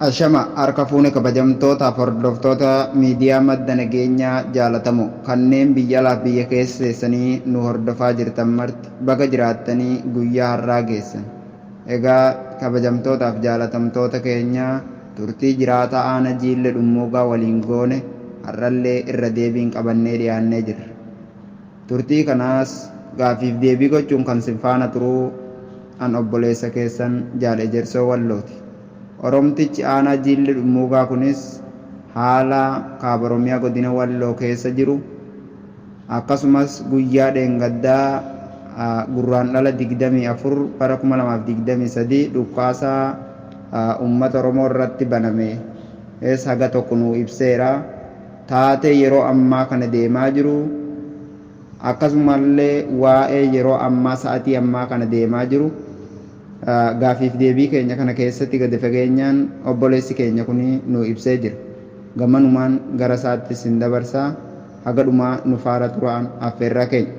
Ashama harka fuune kabajamtootaaf hordoftoota miidiyaa madda nageenyaa jaalatamu kanneen biyya alaaf biyya keessa teessanii nu hordofaa jirtan marti baga jiraattanii guyyaa har'aa geessan. Egaa kabajamtootaaf jaalatamtoota keenya turtii jiraataa aana jiille dhummuugaa waliin goone har'allee irra deebiin qabannee dhiyaannee jirra. Turtii kanaas gaafiif deebii gochuun kan sin faana turuu an obboleessa keessan Jaal Ejersoo Wallooti. Oromtichi aanaa jiilli dhummuugaa kunis haala kaaba Oromiyaa godina Walloo keessa jiru akkasumas guyyaa dheengaddaa gurraandhala 24 bara 2023 dhukkaasaa uummata Oromoo irratti baname haga tokko nuu ibseera. Taatee yeroo ammaa kana deemaa jiru akkasumallee waa'ee yeroo ammaa sa'atii ammaa kana deemaa jiru gaafiif deebii keenya kana keessatti gadi fageenyaan obboleessi keenya kun nu ibsee jira. Gammanumaan gara isaatti sin dabarsaa haga dhumaa nu faara turaan affeerraa keenya.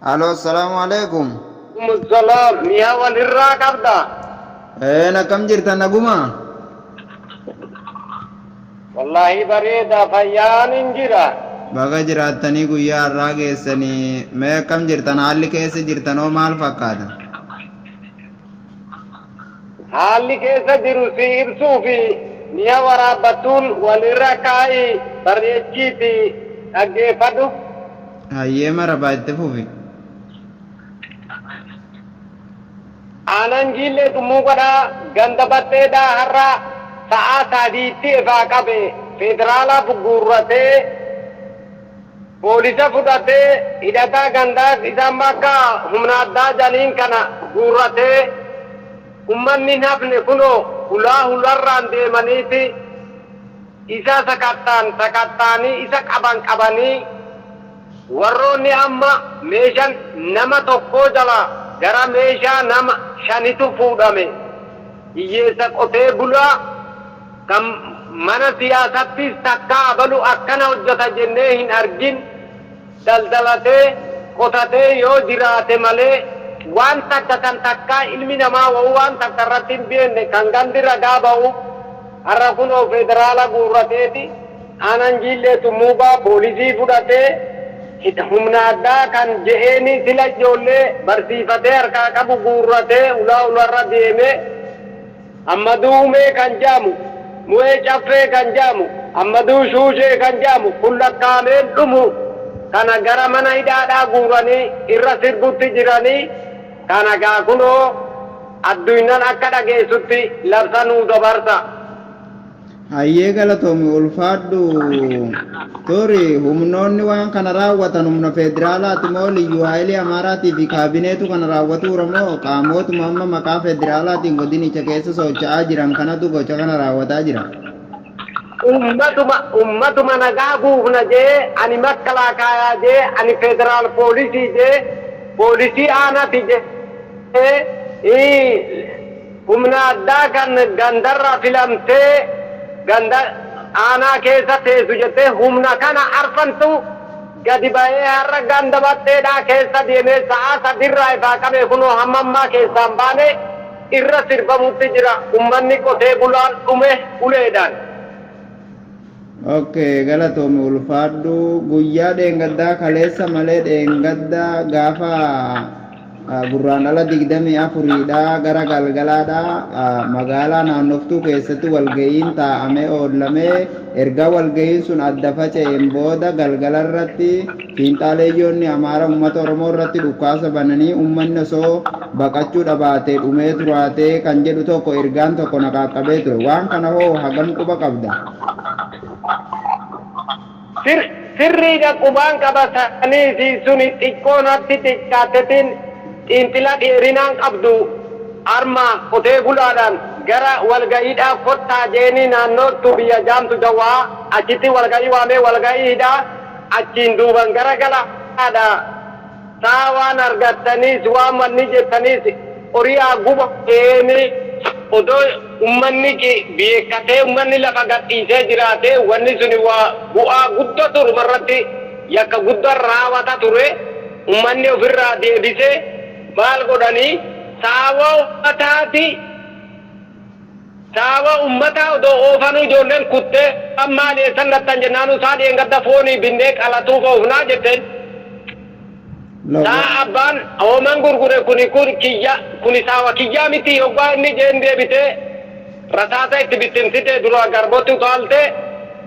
Aloo, salaamu alaikum. Salaam, mi'a walirraa qabda. Akkam jirtan naguma? Wallahi bareeda, fayyaan hin jira. Baga jiraattanii guyyaa har'aa geessanii mee akkam jirtan? Haalli keessa jirtanoo maal fakkaata? Haalli keessa jiru si ibsuu fi mi'a waraabbattuun walirra kaa'i bareechiiti dhaggeeffadhu. Hayyee marabaa itti fufi. Aanaan jiillee dhummuu godhaa ganda batteedhaa har'a sa'aa sadiitti ifaa qabe federaalaa guurratee poolisa fudhatee hidhataa gandaa isaan bakka humna addaa jaliin kana guurratee ummanni hafne kunoo hulaa hularraan deemaniiti isa sakattaanii isa qabanii warroonni amma meeshaan nama tokkoo jala gara meeshaa nama shanitu fuudhame. Hiyyeessa qotee bulaa kan mana siyaasattis takka abalu akkana hojjeta jennee hin argin daldalatee qotatee yoo jiraate malee waan takka kan takka ilmi namaa waan takka irratti hin beekne kan gandi ragaa ba'u har'a kunoo federaala guurrateeti aanaan jiillee tummuugaa poolisii fudhatee humna addaa kan je'eeni sila ijoollee barsiifatee harkaa qabu guurratee ularra deeme Ammaduu Umee kan jaamu Mu'ee Caffee kan jaamu Ammaduu Shuushee kan jaamu kun lakkaa'ameen dhumu kana gara mana hidhaadhaa guuranii irra sirbutti jiranii kana gaa kunoo addunyaan akka dhageessutti labsanuu dabarsa. Hayyee galatoomi ulfaadhu tori humnoonni waan kana raawwatan humna federaalaati moo liyyuu haayilii amaaraatii fi kaabineetu kana raawwatuura moo qaamootuma amma maqaa federaalaatiin godinicha keessa socho'aa jiran kanatu gocha kana raawwataa jira? Ummatuma nagaa buufna jee ani makkalaakaa jee ani federaal poolisii jee poolisii aanati jee humna addaa kan gandarra filamtee ganda aanaa keessa teessu jettee humna kana arfantu gadi ba'ee har'a ganda batteedhaa keessa deemee sa'aa sadirraa ifaa qabee kunoo hamma ammaa keessaan baane irra sirbamutti jira ummanni qotee bulaan dhume uleedhaan. Okay, galatoomi ulfaadhu guyyaa dheengaddaa kaleessa malee dheengaddaa gaafa gurraandhala 24dha gara galgalaadha magaalaa naannoftuu keessatti walga'iin taa'amee oollamee erga walga'iin sun adda faca'een booda galgalarratti fiinxaaleeyyoonni amaara uummata Oromoo irratti dhukkaasa bananii uummanni osoo baqachuu dhabaatee dhumee turaatee kan jedhu tokko ergaan tokko naqaqqabee ture waan kana hoo hagam quba qabda? Sirriidha qubaan qabatanii suni xiqqoo natti xiqqaatetiin xiinxila dheerinaan qabdu arma qotee bulaadhaan gara walga'iidhaa kottaa jeenii naannootu biyya jaamtu dawaa achitti walga'ii waamee walga'iidhaa achiin duuban gara galaadha saa waan argattaniis waan manni jettaniis horiyaa guba eenii odoo ummanni beekatee ummanni lafa gadhiisee jiraatee wanni suni waa bu'aa guddaa turumarratti yakka guddaa raawwata ture ummanni ofirraa deebisee. Maal godhanii saawwa ummataati sawa ummata do ofanu ijoolleen kutte amma leessan lattan jennaanu isaa dheengadda foonii binnee qalatuu goofnaa jetten saa abbaan hooman gurgure kun kiyya kun sawa kiyyaa miti hoggaa inni jeen deebitee rasaasa itti bittinsite dura garbootti utaalte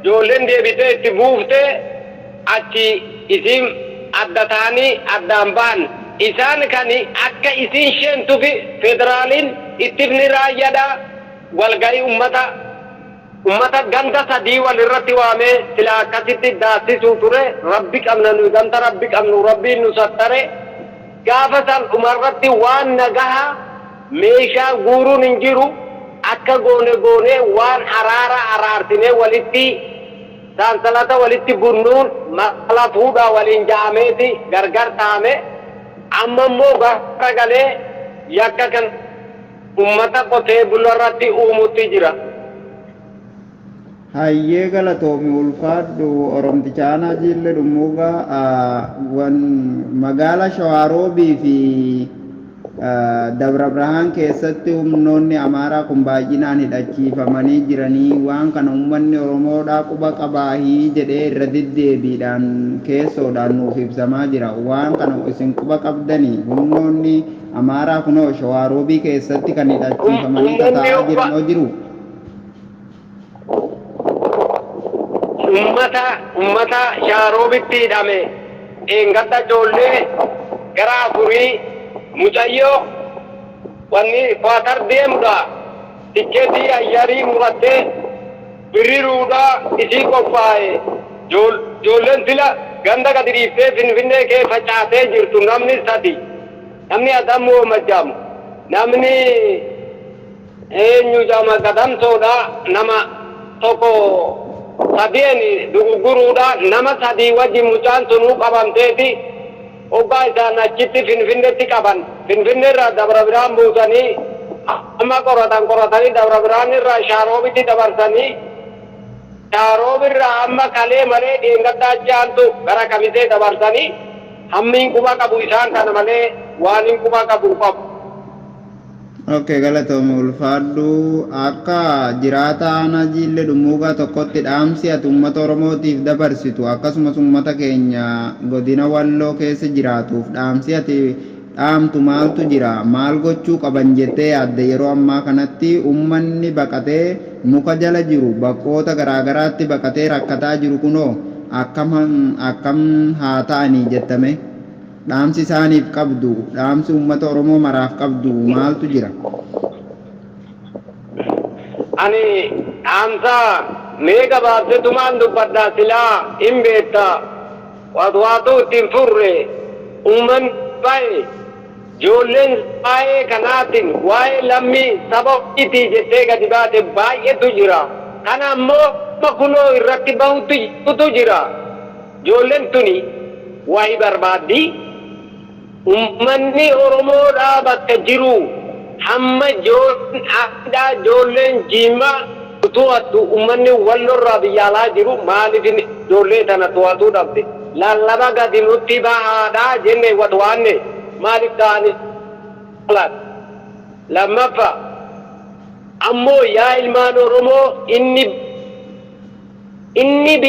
ijoolleen deebitee itti buufte achi isin adda ta'anii addaan ba'an isaan kan akka isin sheentufi federaaliin ittifni raayyaadha walgahii ummata ganda sadii walirratti waamee sila akkasitti daasisuu ture rabbi qabna nu ganta rabbi qabnu rabbiin nu sattare gaafa san dhumarratti waan nagaha meeshaa guuruun hin jiru akka goone waan araartine walitti saansalata walitti bunnuun mala fuudhaa waliin ja'ameeti gargar taame amma immoo gara galee yakka kan ummata qotee bularratti uumutti jira. Hayyee galatoomi ulfaadhu Oromtichaanaa jille dhumuuga magaala Shawaroobii fi Dabra Birhaan keessatti humnoonni Amaaraa kun baay'inaan hidhachiifamanii jiranii waan kana uummanni Oromoodhaa quba qabaahii jedhee irra deddeebiidhaan keessoodhaan nuuf ibsamaa jira. Waan kana isin quba qabdanii humnoonni Amaaraa kunoo Shawaroobii keessatti kan hidhachiifamanii taa'aa jiranoo jiru. Ummata Shawaroobitti hidhame eengadda ijoollee gara afurii mucayyoo wanni faatar deemudha tikkeetii ayyarii murattee biriruudha isii qophaa'e ijoolleen sila ganda gadi dhiiftee finfinnee kee facaatee jirtu namni sadi namni adammoo majjaamu namni eenyu jama gadamsoodha nama tokko sadeen duguguruudha nama sadii wajjin mucaan sunuu qabamteeti Oga isaan achitti finfinneetti qaban finfinnee irraa Dabra Birhaan buusanii amma qoratanii Dabra Birhaan irraa Shawaroobitti dabarsanii Shawaroobi irraa amma kalee malee dheengaddaa jaantu gara Kamisee dabarsanii hammiin quba qabu isaan kana malee waan hin quba qabu qabu. Okay, galatoomi ulfaadhu akka jiraata aanaa jille dhumuugaa tokkotti dhaamsi ati uummata Oromootiif dabarsitu akkasumas uummata keenya godina Walloo keessa jiraatuuf dhaamsi ati dhaamtu maaltu jira maal gochuu qaban jettee yaadde yeroo ammaa kanatti uummanni baqatee muka jala jiru bakkoota garaagaraatti baqatee rakkataa jiru kunoo akkam haa ta'anii jettame. Dhaamsi isaaniif qabdu dhaamsi uummata Oromoo maraaf qabdu maaltu jira? Ani dhaamsa meeqa baabsetumaan dubbadhaa silaa hin beekta waatu ittiin furre uummanni baay'ee ijoolleen baay'ee kanaatiin waa'ee lammii saba itti jettee gadi baate baay'eetu jira. Kana ammoo kunoo irratti bahutu jira. Ijoolleen tuni waa'ee barbaaddi. Uummanni Oromoodhaa bakka jiru hamma ijoolleen jiimaa to'attu uummanni Walloorraa biyya alaa jiru maaliif ijoollee tana to'atuu dhabde lallaba gadi nutti bahaadhaa jenne watwaanne maaliif ta'ani lammaffaa ammoo yaa ilmaan Oromoo inni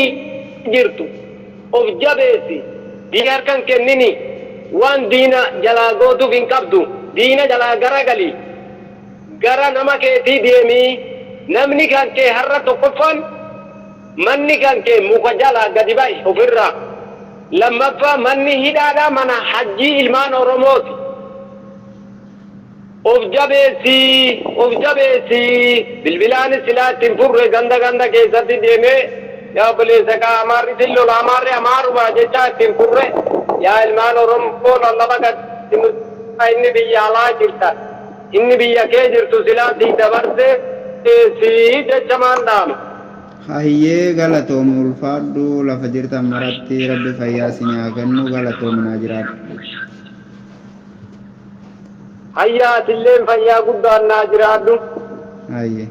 jirtu of jabeessi diina harkan kennini. Waan diina jalaa gootuuf hin qabdu diina jalaa garagali gara nama keetii deemii namni kan kee har'a tokkoffaan manni kan kee muka jalaa gadi ba'i ofirraa lammaffaa manni hidhaadhaa mana hajjii ilmaan Oromooti of jabeessi bilbilaanis silaa ittiin furre ganda keessatti deemee yaa obboleessa kaa amaarri sillola amaarri amaaruma jechaa ittiin furre yaa ilmaan Oromoo lallaba gadi inni biyya alaa jirta inni biyya kee jirtu silaa sii dabarsee sii jecha maan dhaama. Hayyee galatoomi ulfaadhu lafa jirtan maratti rabbi fayyaa isinii haa kennu galatoomi naa jiraadhu. Hayyaa atilleen fayyaa guddaan naa jiraadhu. Hayyee.